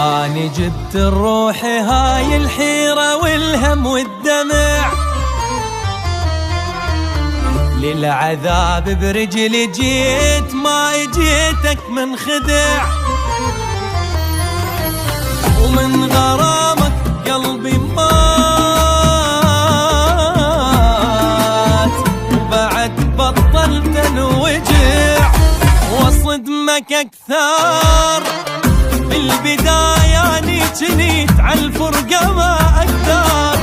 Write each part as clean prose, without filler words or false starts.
أنا جبت الروح هاي الحيرة والهم والدمع، للعذاب برجلي جيت ما اجيتك من خدع، ومن غرامك قلبي مات، وبعد بطلت انوجع وصدمك اكثر. بالبداية اني جنيت عالفرقة ما اقدر،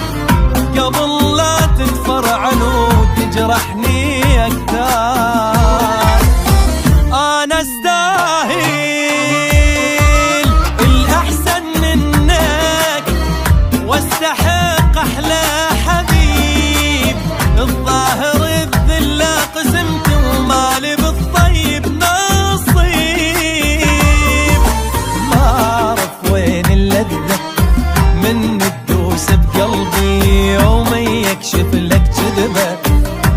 قبل لا تتفرعن وتجرحني اكثر. انا استاهل الاحسن منك واستحق احلى حبيب، الظاهر الذلة قسمت ومالي بالطيب نصيب. ما اعرف وين اللذة من تدوس بقلبي ومن يكشف لك كذبة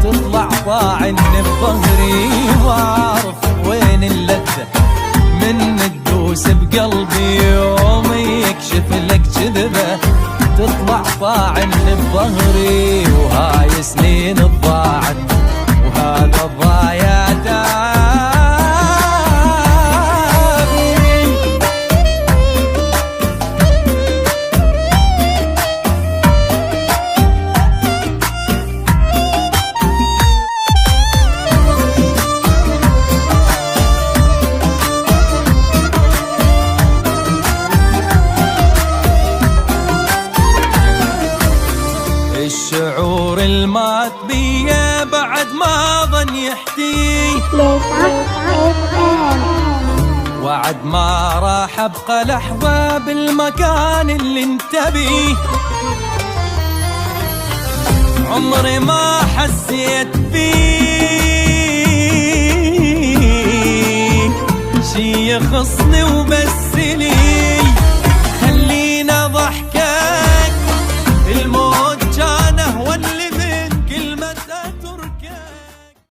تطلع طاعن بظهري. ما اعرف وين اللذة من تدوس بقلبي ومن يكشف لك كذبة تطلع طاعن بظهري. وهاي سنين الضاعت وهذا الضايع الشعور المات بيه بعد ما ظن يحتي، وعد ما راح ابقى لحظة بالمكان اللي انت بيه. عمري ما حسيت فيك شي يخصني وبس لي،